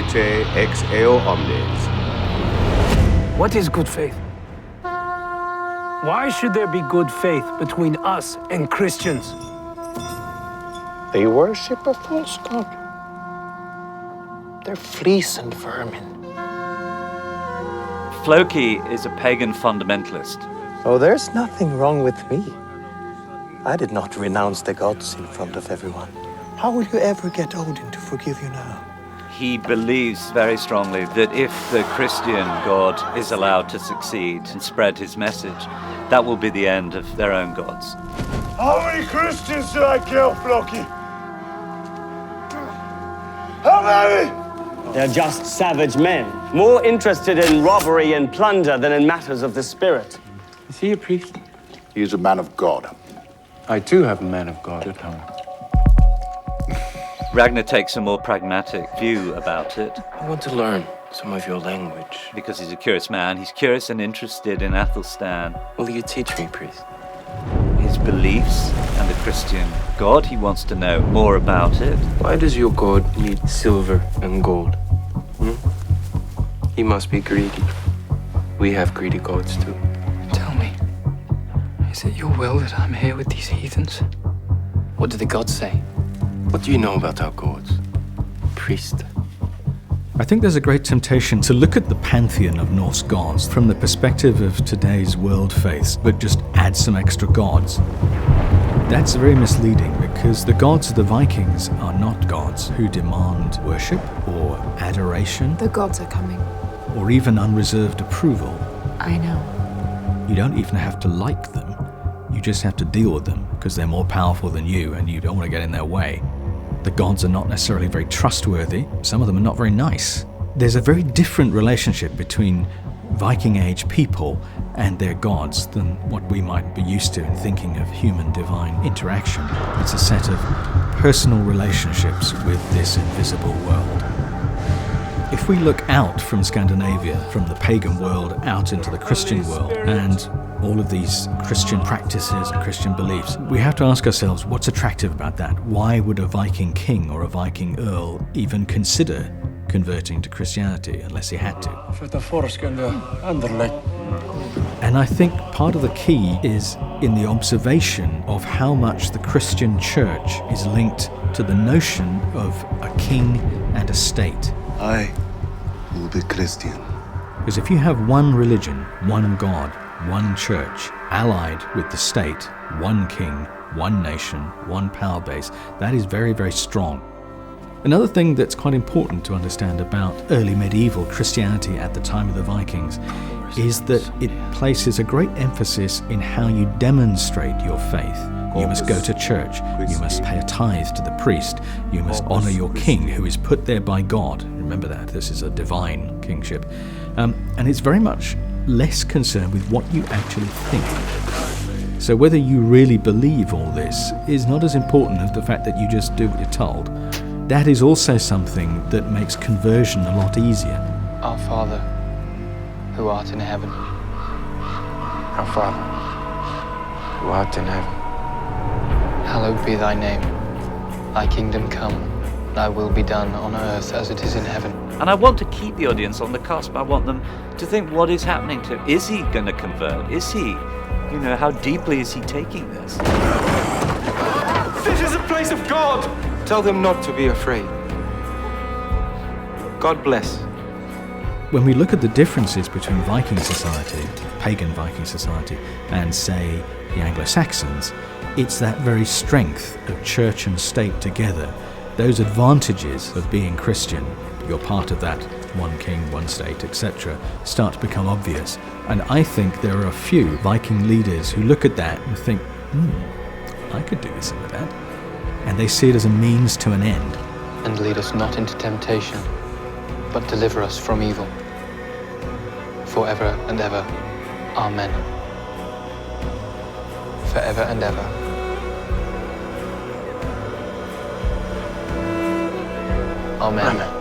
Vitae ex eo omnes. What is good faith? Why should there be good faith between us and Christians? They worship a false god. They're fleas and vermin. Floki is a pagan fundamentalist. Oh, there's nothing wrong with me. I did not renounce the gods in front of everyone. How will you ever get Odin to forgive you now? He believes very strongly that if the Christian God is allowed to succeed and spread his message, that will be the end of their own gods. How many Christians did I kill, Floki? How many? They're just savage men, more interested in robbery and plunder than in matters of the spirit. Is he a priest? He is a man of God. I too have a man of God at home. Ragnar takes a more pragmatic view about it. I want to learn some of your language. Because he's a curious man. He's curious and interested in Athelstan. Will you teach me, priest? His beliefs and the Christian God, he wants to know more about it. Why does your God need silver and gold? He must be greedy. We have greedy gods too. Tell me, is it your will that I'm here with these heathens? What do the gods say? What do you know about our gods, priest? I think there's a great temptation to look at the pantheon of Norse gods from the perspective of today's world faiths, but just add some extra gods. That's very misleading because the gods of the Vikings are not gods who demand worship or adoration. The gods are coming. Or even unreserved approval. I know. You don't even have to like them. You just have to deal with them because they're more powerful than you and you don't want to get in their way. The gods are not necessarily very trustworthy. Some of them are not very nice. There's a very different relationship between Viking Age people and their gods than what we might be used to in thinking of human-divine interaction. It's a set of personal relationships with this invisible world. If we look out from Scandinavia, from the pagan world, out into the Christian world, and all of these Christian practices and Christian beliefs, we have to ask ourselves, what's attractive about that? Why would a Viking king or a Viking earl even consider converting to Christianity unless he had to? And I think part of the key is in the observation of how much the Christian church is linked to the notion of a king and a state. I will be Christian. Because if you have one religion, one God, one church, allied with the state, one king, one nation, one power base, that is very, very strong. Another thing that's quite important to understand about early medieval Christianity at the time of the Vikings is that it places a great emphasis in how you demonstrate your faith. You must go to church, you must pay a tithe to the priest, you must honor your king who is put there by God. Remember that, this is a divine kingship. And it's very much less concerned with what you actually think. So whether you really believe all this is not as important as the fact that you just do what you're told. That is also something that makes conversion a lot easier. Our Father, who art in heaven. Our Father, who art in heaven. Hallowed be thy name. Thy kingdom come. Thy will be done on earth as it is in heaven. And I want to keep the audience on the cusp. I want them to think, what is happening to him? Is he going to convert? Is he, how deeply is he taking this? This is a place of God! Tell them not to be afraid. God bless. When we look at the differences between Viking society, pagan Viking society, and say the Anglo-Saxons, it's that very strength of church and state together. Those advantages of being Christian, you're part of that one king, one state, etc., start to become obvious. And I think there are a few Viking leaders who look at that and think, I could do some of that. And they see it as a means to an end. And lead us not into temptation, but deliver us from evil. Forever and ever. Amen. Forever and ever. Amen.